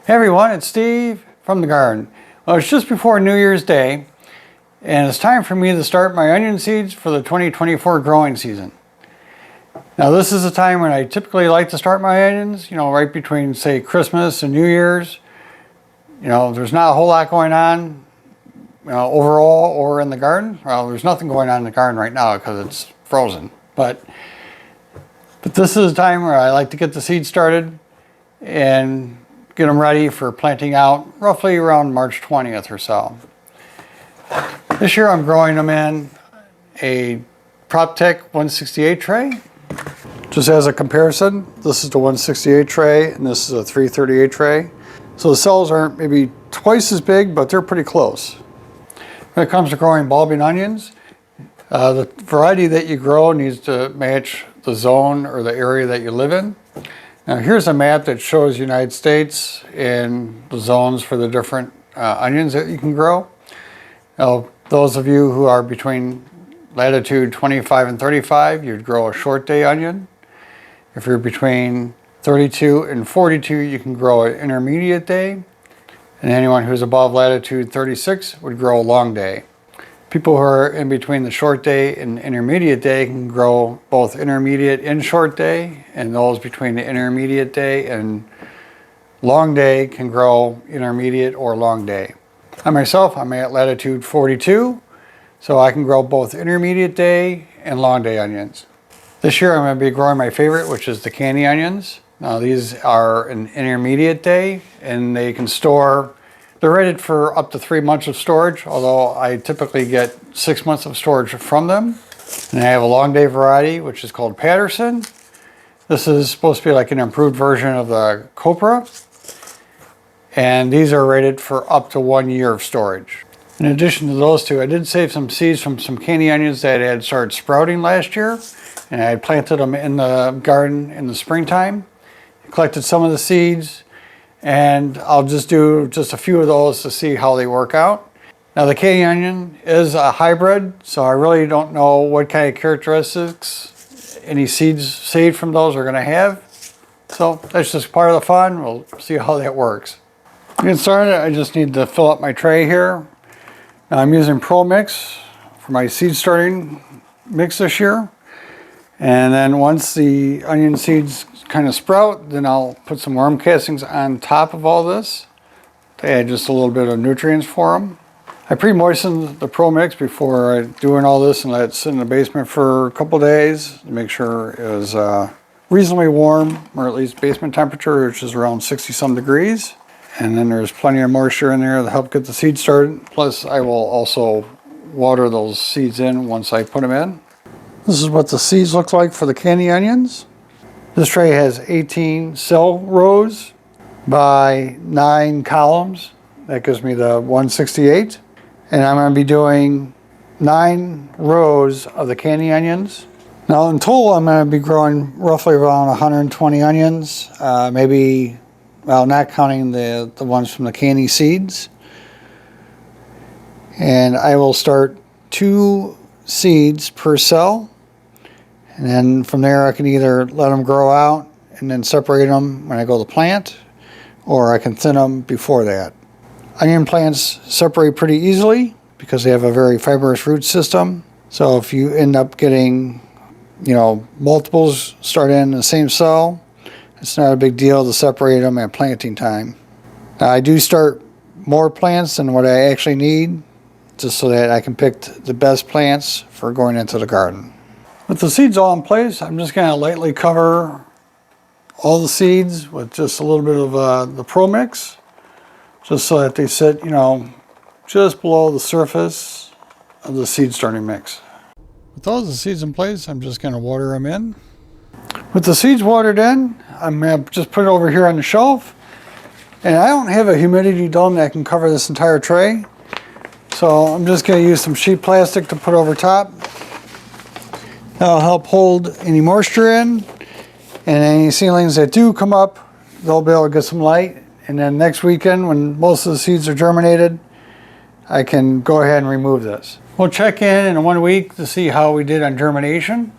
Hey everyone, it's Steve from the garden. Well, it's just before New Year's Day, and it's time for me to start my onion seeds for the 2024 growing season. Now this is the time when I typically like to start my onions, right between, say, Christmas and New Year's. There's not a whole lot going on, overall or in the garden. Well, there's nothing going on in the garden right now because it's frozen. But this is the time where I like to get the seeds started and get them ready for planting out roughly around March 20th or so. This year I'm growing them in a PropTech 168 tray. Just as a comparison, this is the 168 tray and this is a 338 tray. So the cells aren't maybe twice as big, but they're pretty close. When it comes to growing bulbing onions, the variety that you grow needs to match the zone or the area that you live in. Now here's a map that shows the United States and the zones for the different onions that you can grow. Now, those of you who are between latitude 25 and 35, you'd grow a short day onion. If you're between 32 and 42, you can grow an intermediate day. And anyone who's above latitude 36 would grow a long day. People who are in between the short day and intermediate day can grow both intermediate and short day, and those between the intermediate day and long day can grow intermediate or long day. I myself, I'm at latitude 42, so I can grow both intermediate day and long day onions. This year I'm going to be growing my favorite, which is the candy onions. Now these are an intermediate day and they can store. They're rated for up to 3 months of storage, although I typically get 6 months of storage from them. And I have a long day variety, which is called Patterson. This is supposed to be like an improved version of the Copra. And these are rated for up to 1 year of storage. In addition to those two, I did save some seeds from some candy onions that had started sprouting last year. And I had planted them in the garden in the springtime. I collected some of the seeds. And I'll just do just a few of those to see how they work out. Now the candy onion is a hybrid, so I really don't know what kind of characteristics any seeds saved from those are going to have. So that's just part of the fun. We'll see how that works. To get started, I just need to fill up my tray here. Now I'm using Pro Mix for my seed starting mix this year. And then once the onion seeds kind of sprout, then I'll put some worm castings on top of all this to add just a little bit of nutrients for them. I pre-moistened the Pro Mix before doing all this and let it sit in the basement for a couple days to make sure it was reasonably warm, or at least basement temperature, which is around 60 some degrees. And then there's plenty of moisture in there to help get the seeds started. Plus I will also water those seeds in once I put them in. This is what the seeds look like for the candy onions. This tray has 18 cell rows by 9 columns. That gives me the 168. And I'm going to be doing 9 rows of the candy onions. Now in total, I'm going to be growing roughly around 120 onions, maybe, well, not counting the ones from the candy seeds. And I will start 2 seeds per cell. And then from there I can either let them grow out and then separate them when I go to plant, or I can thin them before that. Onion plants separate pretty easily because they have a very fibrous root system. So if you end up getting, multiples start in the same cell, it's not a big deal to separate them at planting time. Now, I do start more plants than what I actually need, just so that I can pick the best plants for going into the garden. With the seeds all in place, I'm just going to lightly cover all the seeds with just a little bit of the Pro Mix, just so that they sit, just below the surface of the seed starting mix. With all the seeds in place, I'm just going to water them in. With the seeds watered in, I'm going to just put it over here on the shelf. And I don't have a humidity dome that can cover this entire tray, so I'm just going to use some sheet plastic to put over top. That'll help hold any moisture in, and any seedlings that do come up, they'll be able to get some light. And then next weekend, when most of the seeds are germinated, I can go ahead and remove this. We'll check in 1 week to see how we did on germination.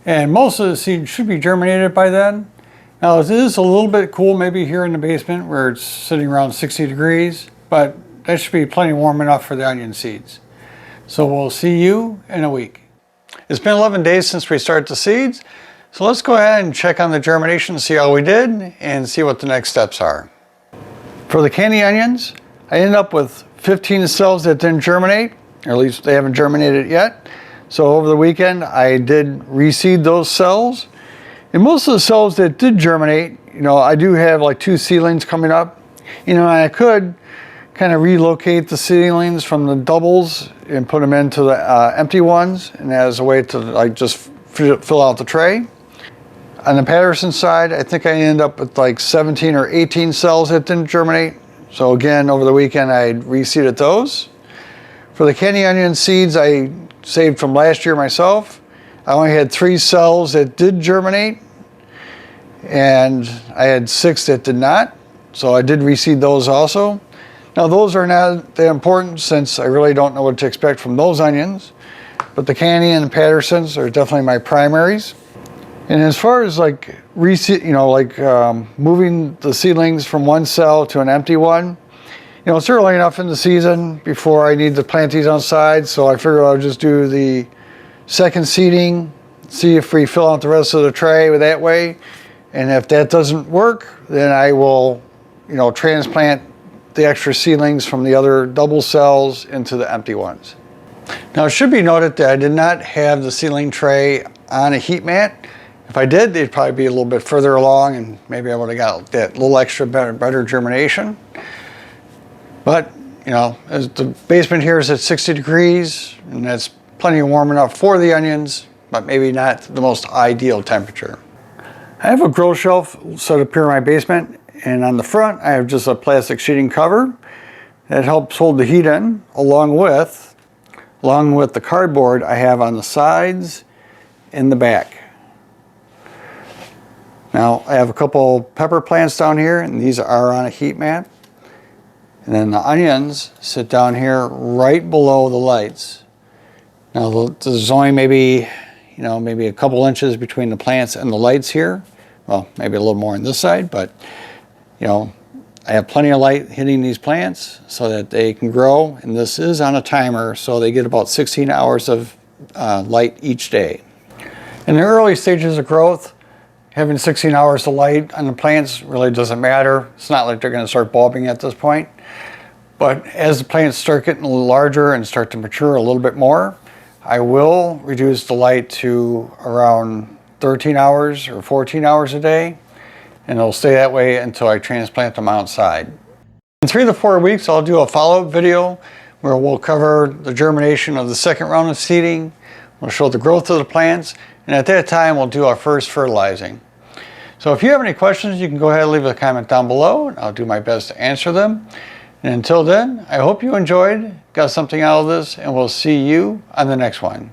And most of the seeds should be germinated by then. Now it is a little bit cool maybe here in the basement where it's sitting around 60 degrees, but that should be plenty warm enough for the onion seeds. So we'll see you in a week. It's been 11 days since we started the seeds, so let's go ahead and check on the germination, see how we did, and see what the next steps are. For the candy onions, I ended up with 15 cells that didn't germinate, or at least they haven't germinated yet. So over the weekend, I did reseed those cells. And most of the cells that did germinate, I do have like 2 seedlings coming up. And I could kind of relocate the seedlings from the doubles and put them into the empty ones, and as a way to like just fill out the tray. On the Patterson side, I think I ended up with like 17 or 18 cells that didn't germinate. So again, over the weekend, I reseeded those. For the candy onion seeds I saved from last year myself, I only had 3 cells that did germinate, and I had 6 that did not. So I did reseed those also. Now those are not that important since I really don't know what to expect from those onions, but the candy and the Pattersons are definitely my primaries. And as far as like moving the seedlings from one cell to an empty one, it's early enough in the season before I need to plant these outside, so I figured I'll just do the second seeding, see if we fill out the rest of the tray that way. And if that doesn't work, then I will, transplant the extra seedlings from the other double cells into the empty ones. Now it should be noted that I did not have the seedling tray on a heat mat. If I did, they'd probably be a little bit further along, and maybe I would have got that little extra better germination. But, as the basement here is at 60 degrees, and that's plenty warm enough for the onions, but maybe not the most ideal temperature. I have a grow shelf set up here in my basement, and on the front I have just a plastic sheeting cover that helps hold the heat in, along with the cardboard I have on the sides and the back. Now I have a couple pepper plants down here, and these are on a heat mat. And then the onions sit down here right below the lights. Now there's only maybe a couple inches between the plants and the lights here. Well, maybe a little more on this side, but I have plenty of light hitting these plants so that they can grow. And this is on a timer, so they get about 16 hours of light each day. In the early stages of growth, having 16 hours of light on the plants really doesn't matter. It's not like they're going to start bulbing at this point. But as the plants start getting a little larger and start to mature a little bit more, I will reduce the light to around 13 hours or 14 hours a day, and it'll stay that way until I transplant them outside. In 3 to 4 weeks, I'll do a follow-up video where we'll cover the germination of the second round of seeding. We'll show the growth of the plants, and at that time we'll do our first fertilizing. So if you have any questions, you can go ahead and leave a comment down below, and I'll do my best to answer them. And until then, I hope you enjoyed, got something out of this, and we'll see you on the next one.